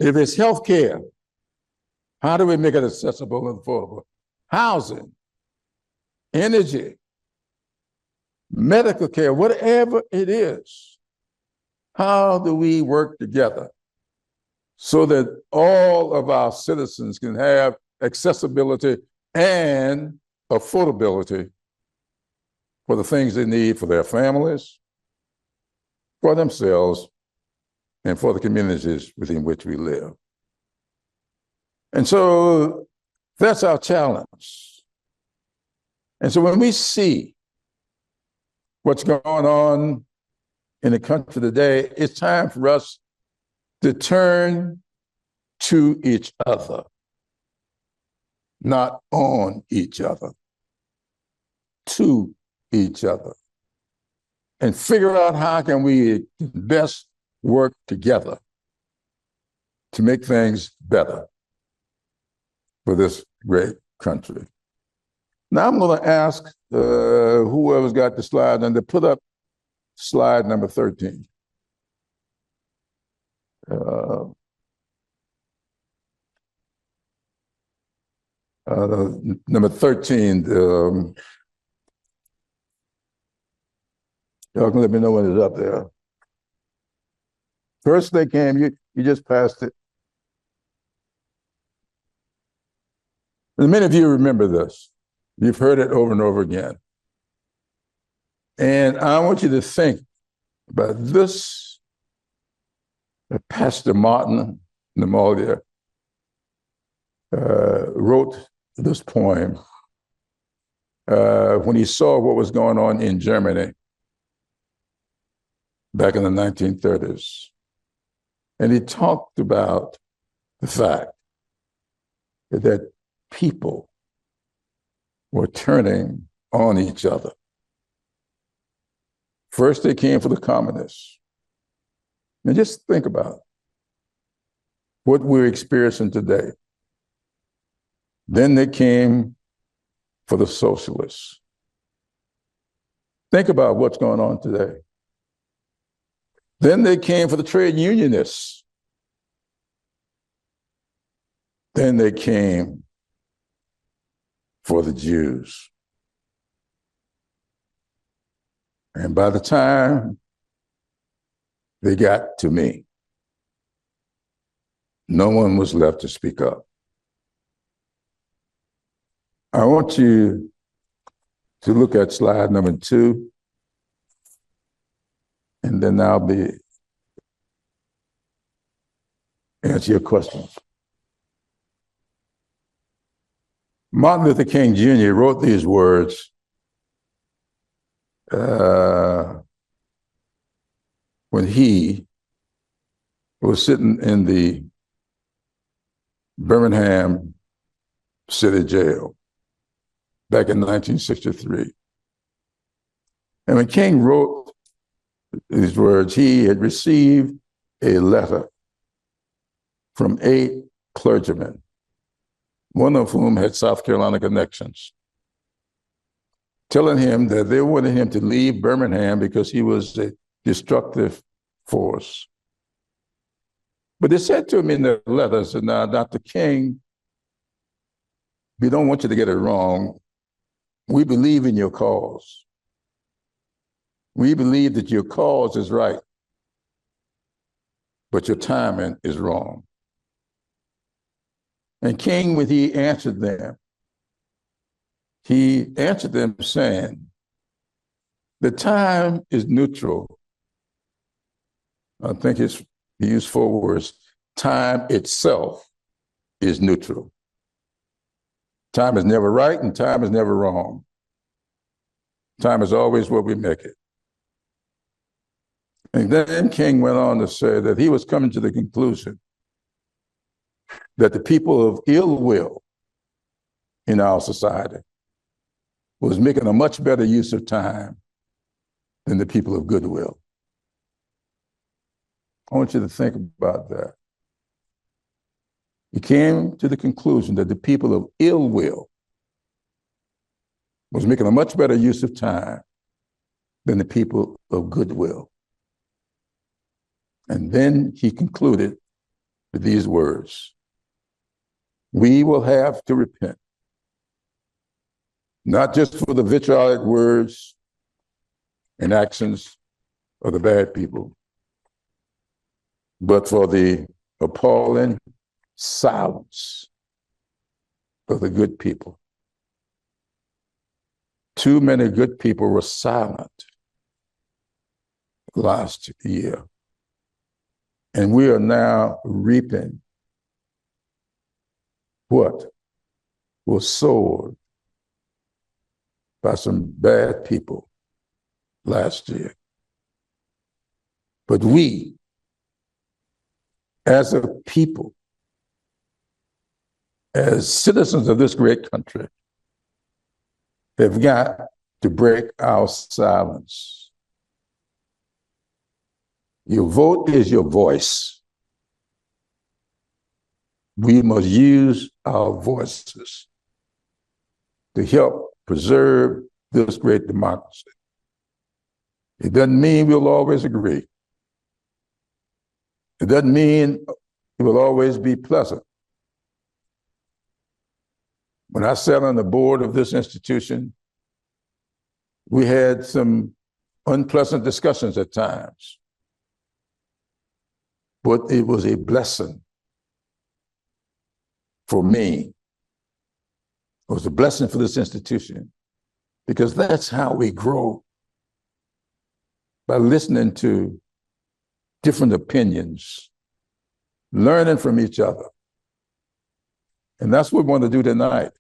If it's health care, how do we make it accessible and affordable? Housing, energy, medical care, whatever it is, how do we work together so that all of our citizens can have accessibility and affordability for the things they need for their families, for themselves, and for the communities within which we live? And so that's our challenge. And so when we see what's going on in the country today, it's time for us to turn to each other, not on each other, to each other, and figure out how can we best work together to make things better for this great country. Now I'm going to ask whoever's got the slide and to put up slide number 13. Number 13. Y'all can let me know when it's up there. First they came, you just passed it. And many of you remember this. You've heard it over and over again. And I want you to think about this. Pastor Martin Nemolia wrote this poem when he saw what was going on in Germany back in the 1930s. And he talked about the fact that people were turning on each other. First, they came for the communists. And just think about what we're experiencing today. Then they came for the socialists. Think about what's going on today. Then they came for the trade unionists. Then they came for the Jews. And by the time they got to me, no one was left to speak up. I want you to look at slide number 2, and then I'll answer your questions. Martin Luther King Jr. wrote these words when he was sitting in the Birmingham City Jail back in 1963. And when King wrote these words, he had received a letter from 8 clergymen, one of whom had South Carolina connections, telling him that they wanted him to leave Birmingham because he was a destructive force. But they said to him in the letter, said, now, Dr. King, we don't want you to get it wrong. We believe in your cause. We believe that your cause is right, but your timing is wrong. And King, when he answered them saying, the time is neutral. I think he used 4 words. Time itself is neutral. Time is never right and time is never wrong. Time is always what we make it. And then King went on to say that he was coming to the conclusion that the people of ill will in our society was making a much better use of time than the people of goodwill. I want you to think about that. He came to the conclusion that the people of ill will was making a much better use of time than the people of goodwill. And then he concluded with these words. We will have to repent, not just for the vitriolic words and actions of the bad people, but for the appalling silence of the good people. Too many good people were silent last year. And we are now reaping what was sowed by some bad people last year. But we, as a people, as citizens of this great country, have got to break our silence. Your vote is your voice. We must use our voices to help preserve this great democracy. It doesn't mean we'll always agree. It doesn't mean it will always be pleasant. When I sat on the board of this institution, we had some unpleasant discussions at times, but it was a blessing for me. It was a blessing for this institution, because that's how we grow, by listening to different opinions, learning from each other. And that's what we want to do tonight.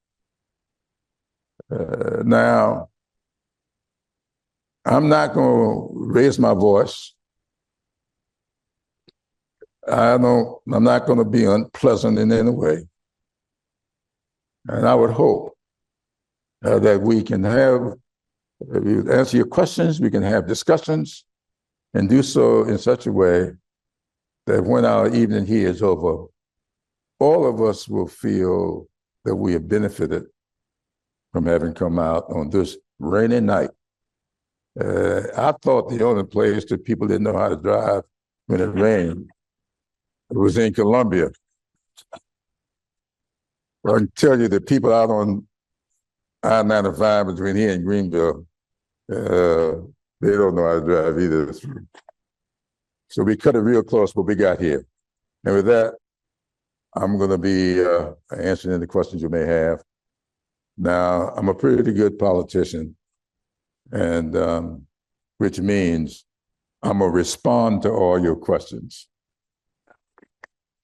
Now, I'm not going to raise my voice. I'm not going to be unpleasant in any way. And I would hope that we can answer your questions, we can have discussions, and do so in such a way that when our evening here is over, all of us will feel that we have benefited from having come out on this rainy night. I thought the only place that people didn't know how to drive when it rained was in Columbia. Well, I can tell you that people out on I-95 between here and Greenville, they don't know how to drive either. So we cut it real close, but we got here. And with that, I'm going to be answering any questions you may have. Now, I'm a pretty good politician, and which means I'm going to respond to all your questions.